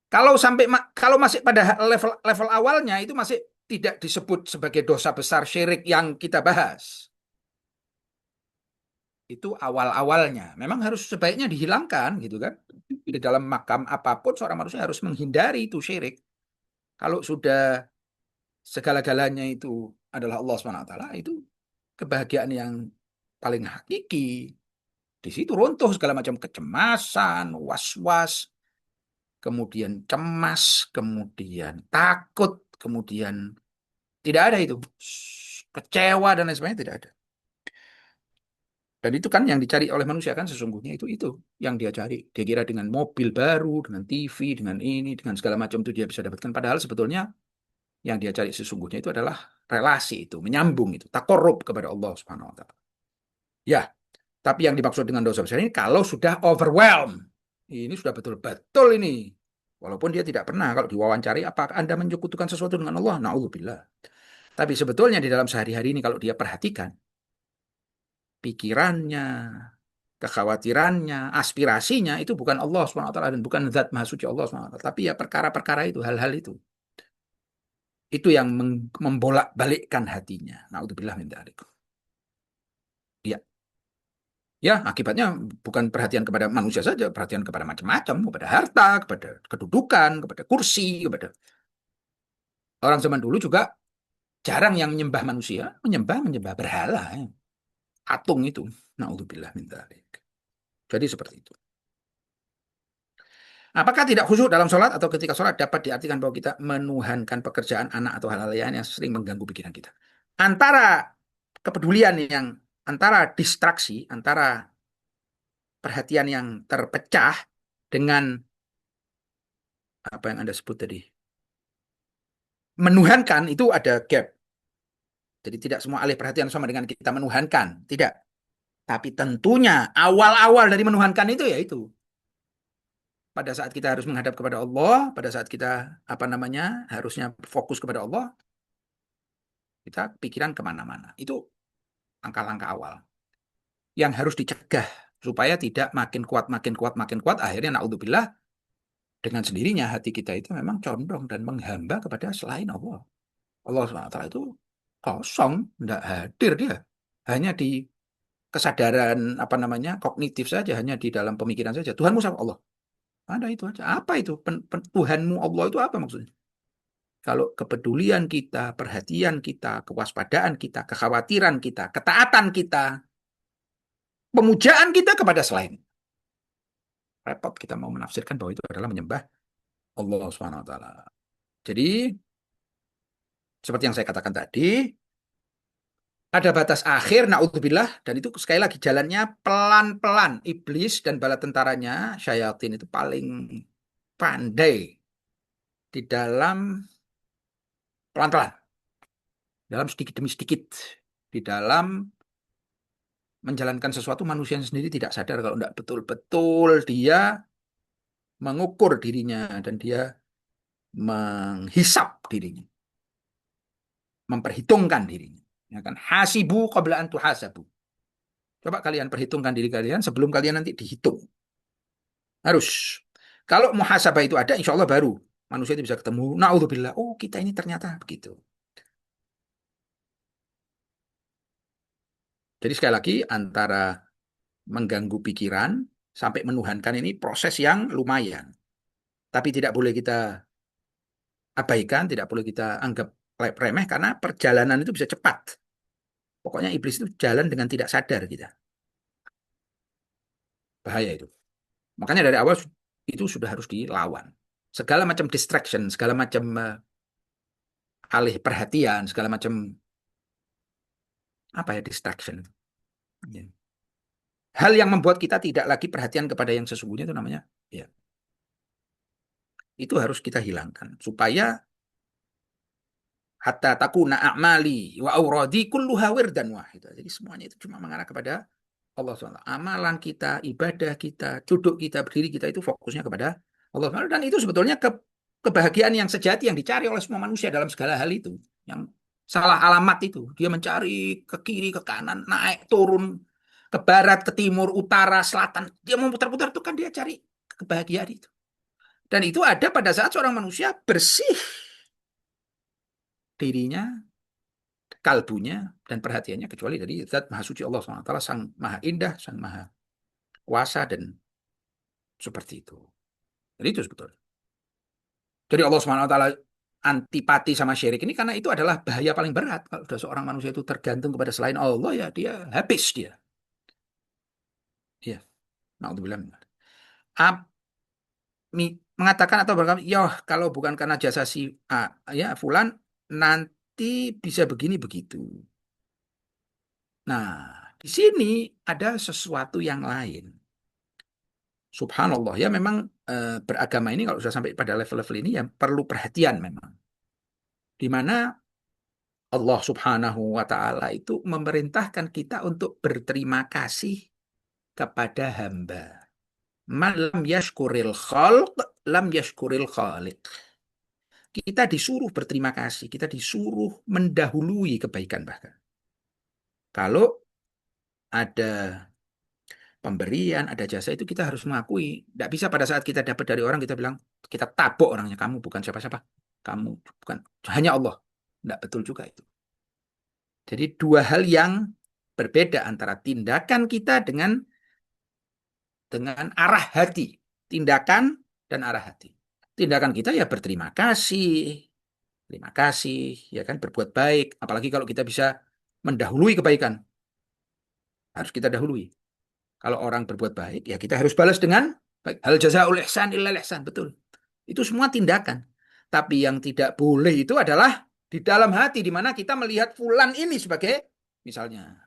Kalau masih pada level level awalnya itu masih tidak disebut sebagai dosa besar syirik yang kita bahas. Itu awal-awalnya. Memang harus sebaiknya dihilangkan gitu kan. Di dalam makam apapun seorang manusia harus menghindari itu syirik. Kalau sudah segala-galanya itu adalah Allah SWT, itu kebahagiaan yang paling hakiki. Di situ runtuh segala macam kecemasan, was-was, kemudian cemas, kemudian takut, kemudian tidak ada itu. Kecewa dan lain sebagainya tidak ada. Dan itu kan yang dicari oleh manusia kan sesungguhnya itu yang dia cari. Dia kira dengan mobil baru, dengan TV, dengan ini, dengan segala macam itu dia bisa dapatkan. Padahal sebetulnya yang dia cari sesungguhnya itu adalah relasi itu, menyambung itu, takorup kepada Allah Subhanahu wa taala. Ya, tapi yang dimaksud dengan dosa besar ini kalau sudah overwhelm. Ini sudah betul-betul ini. Walaupun dia tidak pernah kalau diwawancari apakah Anda menyekutukan sesuatu dengan Allah? Na'udzubillah. Tapi sebetulnya di dalam sehari-hari ini kalau dia perhatikan pikirannya, kekhawatirannya, aspirasinya itu bukan Allah SWT dan bukan zat maha suci Allah SWT. Tapi ya perkara-perkara itu, hal-hal itu. Itu yang membolak-balikkan hatinya. Na'udzubillah min dzalik. Ya. Ya, akibatnya bukan perhatian kepada manusia saja, perhatian kepada macam-macam, kepada harta, kepada kedudukan, kepada kursi, kepada orang zaman dulu juga jarang yang menyembah manusia, menyembah berhala, ya. Patung itu. Na'udzubillah min dzalik. Jadi seperti itu. Apakah tidak khusyuk dalam sholat atau ketika sholat dapat diartikan bahwa kita menuhankan pekerjaan anak atau hal-hal lain yang sering mengganggu pikiran kita? Antara kepedulian yang, antara distraksi, antara perhatian yang terpecah dengan apa yang Anda sebut tadi, menuhankan itu ada gap. Jadi tidak semua alih perhatian sama dengan kita menuhankan, tidak. Tapi tentunya awal-awal dari menuhankan itu ya itu. Pada saat kita harus menghadap kepada Allah, pada saat kita harusnya fokus kepada Allah, kita pikiran kemana-mana. Itu langkah-langkah awal yang harus dicegah supaya tidak makin kuat, makin kuat, makin kuat. Akhirnya naudzubillah dengan sendirinya hati kita itu memang condong dan menghamba kepada selain Allah. Allah SWT itu kosong, tidak hadir dia. Hanya di kesadaran kognitif saja, hanya di dalam pemikiran saja. Tuhanmu siapa? Allah. Ada itu aja. Apa itu? Tuhanmu Allah itu apa maksudnya? Kalau kepedulian kita, perhatian kita, kewaspadaan kita, kekhawatiran kita, ketaatan kita, pemujaan kita kepada selain. Repot kita mau menafsirkan bahwa itu adalah menyembah Allah Subhanahu wa taala. Jadi seperti yang saya katakan tadi, ada batas akhir, naudzubillah, dan itu sekali lagi jalannya pelan-pelan. Iblis dan bala tentaranya, syayatin itu paling pandai di dalam pelan-pelan, dalam sedikit demi sedikit, di dalam menjalankan sesuatu manusia sendiri tidak sadar kalau tidak betul-betul dia mengukur dirinya dan dia menghisap dirinya, memperhitungkan dirinya. Ya kan? Hasibu qabla an tuhasabu. Coba kalian perhitungkan diri kalian sebelum kalian nanti dihitung. Harus. Kalau muhasabah itu ada, insya Allah baru manusia itu bisa ketemu. Na'udzubillah. Oh, kita ini ternyata begitu. Jadi sekali lagi antara mengganggu pikiran sampai menuhankan ini proses yang lumayan. Tapi tidak boleh kita abaikan, tidak boleh kita anggap remeh karena perjalanan itu bisa cepat. Pokoknya iblis itu jalan dengan tidak sadar kita. Bahaya itu. Makanya dari awal itu sudah harus dilawan. Segala macam distraction, segala macam alih perhatian, segala macam distraction. Ya. Hal yang membuat kita tidak lagi perhatian kepada yang sesungguhnya itu namanya, ya, itu harus kita hilangkan supaya hatta takuna a'mali wa auradi kulluha wirdan wahid. Jadi semuanya itu cuma mengarah kepada Allah SWT. Amalan kita, ibadah kita, duduk kita, berdiri kita itu fokusnya kepada Allah SWT. Dan itu sebetulnya kebahagiaan yang sejati yang dicari oleh semua manusia dalam segala hal itu. Yang salah alamat itu. Dia mencari ke kiri, ke kanan, naik, turun, ke barat, ke timur, utara, selatan. Dia mau putar-putar itu kan dia cari kebahagiaan itu. Dan itu ada pada saat seorang manusia bersih dirinya, kalbunya, dan perhatiannya kecuali dari zat maha suci Allah SWT, sang maha indah, sang maha kuasa, dan seperti itu. Jadi itu sebetulnya. Jadi Allah SWT antipati sama syirik ini karena itu adalah bahaya paling berat. Kalau sudah seorang manusia itu tergantung kepada selain Allah, ya dia habis dia. Ya, naudzubillah. Mengatakan atau berkata, ya kalau bukan karena jasa si A, ya fulan, nanti bisa begini begitu. Nah, di sini ada sesuatu yang lain. Subhanallah, ya memang beragama ini kalau sudah sampai pada level-level ini ya perlu perhatian memang. Di mana Allah Subhanahu wa taala itu memerintahkan kita untuk berterima kasih kepada hamba. Man lam yashkuril khalq, lam yashkuril khaliq. Kita disuruh berterima kasih, kita disuruh mendahului kebaikan bahkan. Kalau ada pemberian, ada jasa itu kita harus mengakui. Tidak bisa pada saat kita dapat dari orang kita bilang, kita tabok orangnya, kamu bukan siapa-siapa. Kamu bukan, hanya Allah. Tidak betul juga itu. Jadi dua hal yang berbeda antara tindakan kita dengan arah hati. Tindakan dan arah hati. Tindakan kita ya berterima kasih. Terima kasih, ya kan, berbuat baik. Apalagi kalau kita bisa mendahului kebaikan. Harus kita dahului. Kalau orang berbuat baik, ya kita harus balas dengan baik. Hal jazaa'ul ihsan illa ihsan, betul. Itu semua tindakan. Tapi yang tidak boleh itu adalah di dalam hati, di mana kita melihat fulan ini sebagai, misalnya,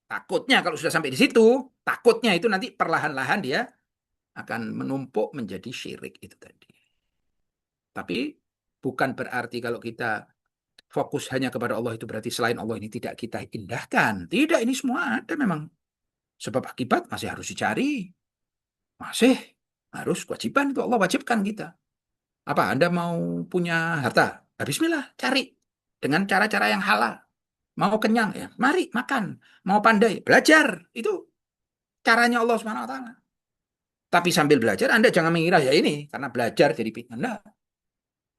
takutnya kalau sudah sampai di situ, takutnya itu nanti perlahan-lahan dia akan menumpuk menjadi syirik itu tadi. Tapi bukan berarti kalau kita fokus hanya kepada Allah itu berarti selain Allah ini tidak kita indahkan. Tidak, ini semua ada memang. Sebab akibat masih harus dicari. Masih harus kewajiban itu Allah wajibkan kita. Apa? Anda mau punya harta? Ya bismillah, cari. Dengan cara-cara yang halal. Mau kenyang, ya mari makan. Mau pandai, belajar. Itu caranya Allah SWT. Tapi sambil belajar, Anda jangan mengira ya ini, karena belajar jadi pintar. Anda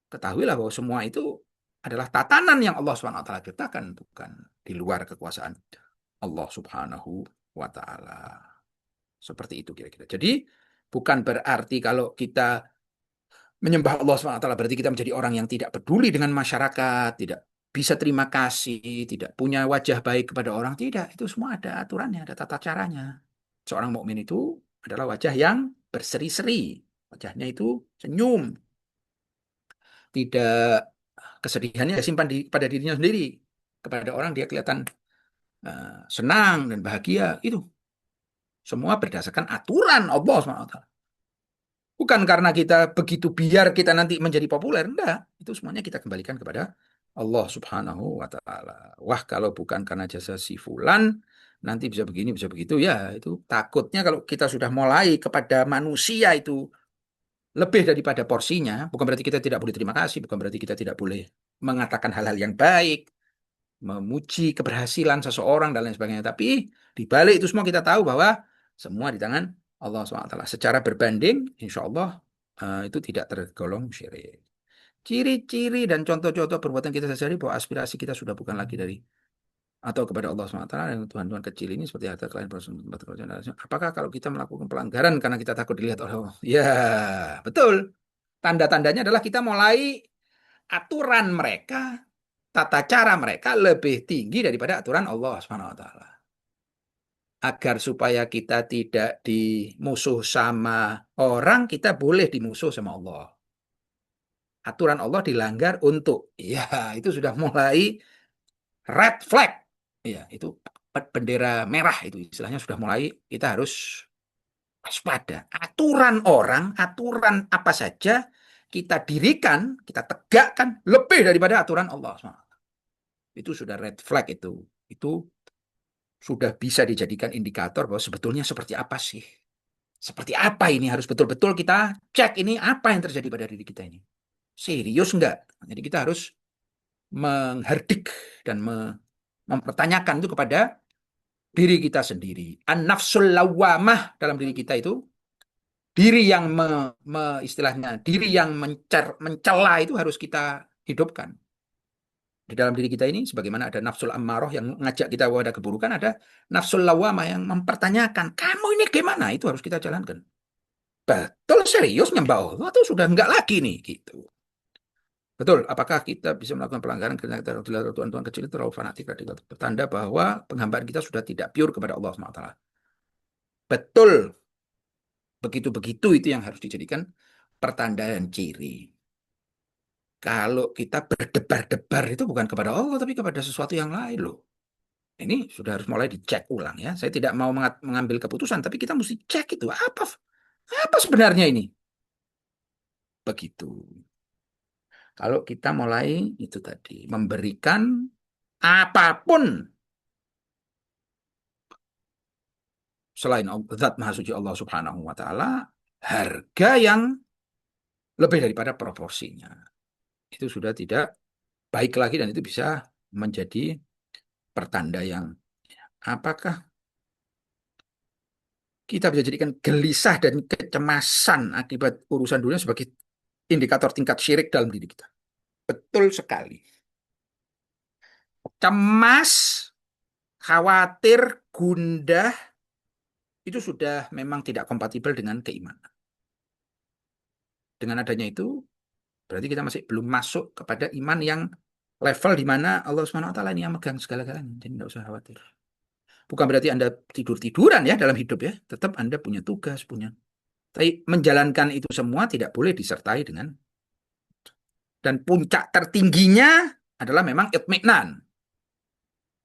ketahuilah bahwa semua itu adalah tatanan yang Allah SWT ciptakan, bukan di luar kekuasaan Allah Subhanahu wa Ta'ala. Seperti itu kira-kira. Jadi bukan berarti kalau kita menyembah Allah SWT berarti kita menjadi orang yang tidak peduli dengan masyarakat, tidak bisa terima kasih, tidak punya wajah baik kepada orang. Tidak, itu semua ada aturannya, ada tata caranya. Seorang mukmin itu adalah wajah yang berseri-seri. Wajahnya itu senyum. Tidak, kesedihannya simpan pada dirinya sendiri. Kepada orang dia kelihatan senang dan bahagia. Itu semua berdasarkan aturan Allah SWT. Bukan karena kita begitu biar kita nanti menjadi populer. Enggak. Itu semuanya kita kembalikan kepada Allah Subhanahu wa Ta'ala. Wah, kalau bukan karena jasa si fulan, nanti bisa begini, bisa begitu. Ya, itu takutnya kalau kita sudah mulai kepada manusia itu lebih daripada porsinya, bukan berarti kita tidak boleh terima kasih, bukan berarti kita tidak boleh mengatakan hal-hal yang baik, memuji keberhasilan seseorang dan lain sebagainya. Tapi di balik itu semua kita tahu bahwa semua di tangan Allah SWT. Secara berbanding, insya Allah itu tidak tergolong syirik. Ciri-ciri dan contoh-contoh perbuatan kita sehari-hari bahwa aspirasi kita sudah bukan lagi dari atau kepada Allah SWT dan Tuhan-Tuhan kecil ini seperti harta kalian tempat kerja. Apakah kalau kita melakukan pelanggaran karena kita takut dilihat oleh Allah? Ya, betul. Tanda-tandanya adalah kita mulai aturan mereka, tata cara mereka lebih tinggi daripada aturan Allah SWT. Agar supaya kita tidak dimusuh sama orang, kita boleh dimusuh sama Allah. Aturan Allah dilanggar untuk, ya itu sudah mulai red flag. Ya, itu bendera merah itu istilahnya sudah mulai kita harus waspada. Aturan orang, aturan apa saja kita dirikan, kita tegakkan lebih daripada aturan Allah. Itu sudah red flag itu. Itu sudah bisa dijadikan indikator bahwa sebetulnya seperti apa sih? Seperti apa ini? Harus betul-betul kita cek ini apa yang terjadi pada diri kita ini. Serius enggak? Jadi kita harus mengherdik dan mempertanyakan itu kepada diri kita sendiri. An-nafsul lawamah dalam diri kita itu, diri yang istilahnya, diri yang mencela itu harus kita hidupkan. Di dalam diri kita ini, sebagaimana ada nafsul ammaroh yang mengajak kita kepada keburukan, ada nafsul lawamah yang mempertanyakan, kamu ini gimana? Itu harus kita jalankan. Betul serius nyembah Allah atau sudah enggak lagi nih? Gitu. Betul, apakah kita bisa melakukan pelanggaran karena kita Tuhan-Tuhan kecil itu terlalu fanatik radikal? Bertanda bahwa penghambaan kita sudah tidak pure kepada Allah SWT. Betul, begitu-begitu itu yang harus dijadikan pertanda dan ciri. Kalau kita berdebar-debar itu bukan kepada Allah, tapi kepada sesuatu yang lain loh. Ini sudah harus mulai dicek ulang ya. Saya tidak mau mengambil keputusan, tapi kita mesti cek itu. Apa sebenarnya ini? Begitu. Kalau kita mulai itu tadi, memberikan apapun selain zat maha suci Allah Subhanahu wa taala, harga yang lebih daripada proporsinya. Itu sudah tidak baik lagi dan itu bisa menjadi pertanda yang apakah kita bisa jadikan gelisah dan kecemasan akibat urusan dunia sebagai indikator tingkat syirik dalam diri kita. Betul sekali. Cemas, khawatir, gundah itu sudah memang tidak kompatibel dengan keimanan. Dengan adanya itu berarti kita masih belum masuk kepada iman yang level di mana Allah Subhanahu wa taala ini yang megang segala-galanya. Jadi tidak usah khawatir. Bukan berarti Anda tidur-tiduran ya dalam hidup ya. Tetap Anda punya tugas, punya. Tapi menjalankan itu semua tidak boleh disertai dengan dan puncak tertingginya adalah memang itminan.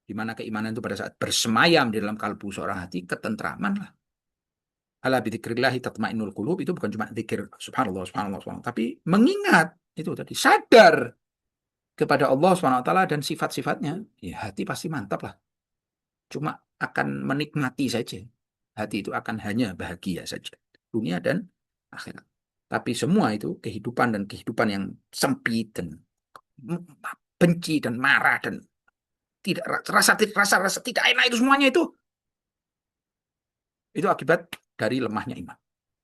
Di mana keimanan itu pada saat bersemayam di dalam kalbu seorang hati, ketentraman lah. Ala bidzikrillahi tatmainnul qulub itu bukan cuma zikir subhanallah, subhanallah, subhanallah, tapi mengingat itu tadi sadar kepada Allah Subhanahu wa taala dan sifat-sifatnya, ya hati pasti mantap lah. Cuma akan menikmati saja. Hati itu akan hanya bahagia saja. Dunia dan akhirat. Tapi semua itu kehidupan yang sempit dan benci dan marah dan tidak rasa tidak enak itu semuanya itu akibat dari lemahnya iman.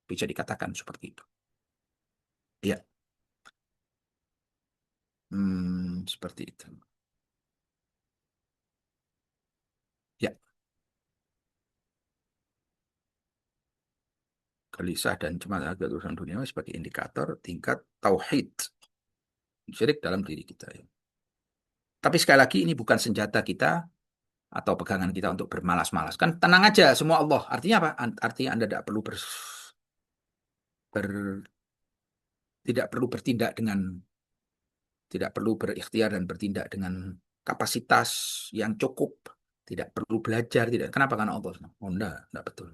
Bisa dikatakan seperti itu. Ya, seperti itu. Ya, gelisah dan cemas akibat urusan dunia sebagai indikator tingkat tauhid syirik dalam diri kita. Ya. Tapi sekali lagi ini bukan senjata kita atau pegangan kita untuk bermalas-malas. Kan tenang aja, semua Allah. Artinya apa? Artinya Anda ber- tidak perlu bertindak dengan tidak perlu berikhtiar dan bertindak dengan kapasitas yang cukup. Tidak perlu belajar, tidak. Kenapa? Karena Allah. Oh, enggak betul.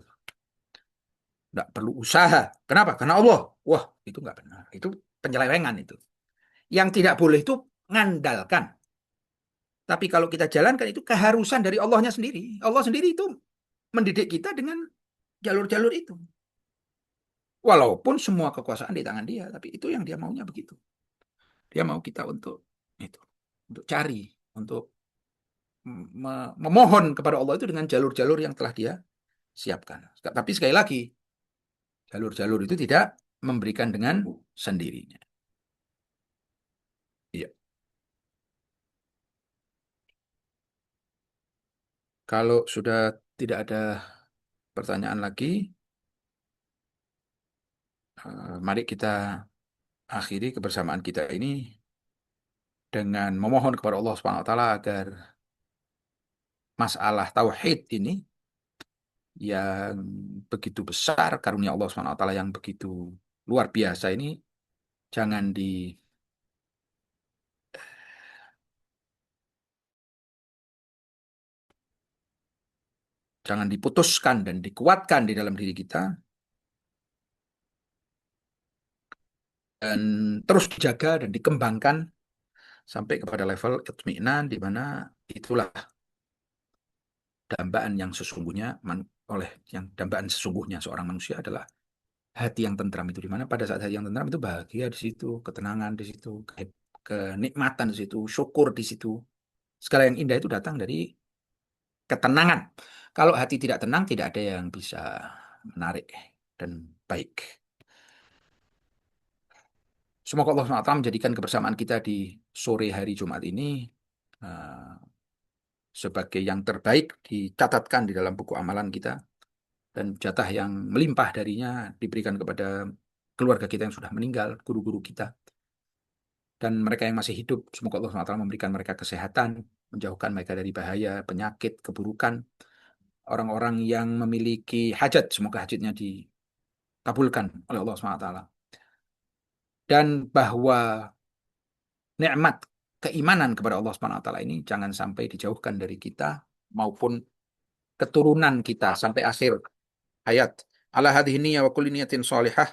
Enggak perlu usaha. Kenapa? Karena Allah. Wah, itu enggak benar. Itu penyelewengan itu. Yang tidak boleh itu ngandalkan. Tapi kalau kita jalankan itu keharusan dari Allahnya sendiri. Allah sendiri itu mendidik kita dengan jalur-jalur itu. Walaupun semua kekuasaan di tangan dia, tapi itu yang dia maunya begitu. Dia mau kita untuk itu, untuk cari, untuk memohon kepada Allah itu dengan jalur-jalur yang telah dia siapkan. Tapi sekali lagi, jalur-jalur itu tidak memberikan dengan sendirinya. Iya. Kalau sudah tidak ada pertanyaan lagi, mari kita akhiri kebersamaan kita ini dengan memohon kepada Allah Subhanahu wa taala agar masalah tauhid ini yang begitu besar, karunia Allah Subhanahu wa taala yang begitu luar biasa ini jangan jangan diputuskan dan dikuatkan di dalam diri kita dan terus dijaga dan dikembangkan sampai kepada level itminan di mana itulah dambaan yang sesungguhnya dambaan sesungguhnya seorang manusia adalah hati yang tentram itu di mana pada saat hati yang tentram itu bahagia di situ, ketenangan di situ, kenikmatan di situ, syukur di situ. Segala yang indah itu datang dari ketenangan. Kalau hati tidak tenang, tidak ada yang bisa menarik dan baik. Semoga Allah SWT menjadikan kebersamaan kita di sore hari Jumat ini sebagai yang terbaik dicatatkan di dalam buku amalan kita dan jatah yang melimpah darinya diberikan kepada keluarga kita yang sudah meninggal, guru-guru kita, Dan mereka yang masih hidup, semoga Allah SWT memberikan mereka kesehatan, menjauhkan mereka dari bahaya, penyakit, keburukan. Orang-orang yang memiliki hajat, semoga hajatnya dikabulkan oleh Allah SWT. Dan bahwa nikmat keimanan kepada Allah SWT ini jangan sampai dijauhkan dari kita maupun keturunan kita sampai akhir hayat. Ala hadhihi niyyah wa kulli niyatin shalihah.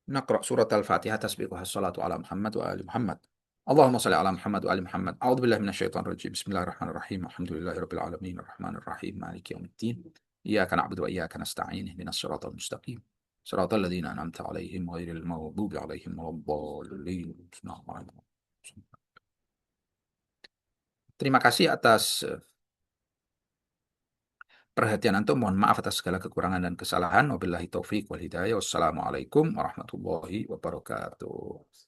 نقرأ سورة الفاتحة تسبيقها الصلاة على محمد وآل محمد. اللهم صل على محمد وآل محمد. أعوذ بالله من الشيطان الرجيم. بسم الله الرحمن الرحيم. الحمد لله رب العالمين الرحمن الرحيم مالك يوم الدين. إياك نعبد وإياك نستعين اهدنا الصراط المستقيم صراط الذين أنعمت عليهم غير المغضوب عليهم ولا الضالين. Terima kasih atas perhatian antum. Mohon maaf atas segala kekurangan dan kesalahan. Wabillahi taufiq wal hidayah. Wassalamualaikum warahmatullahi wabarakatuh.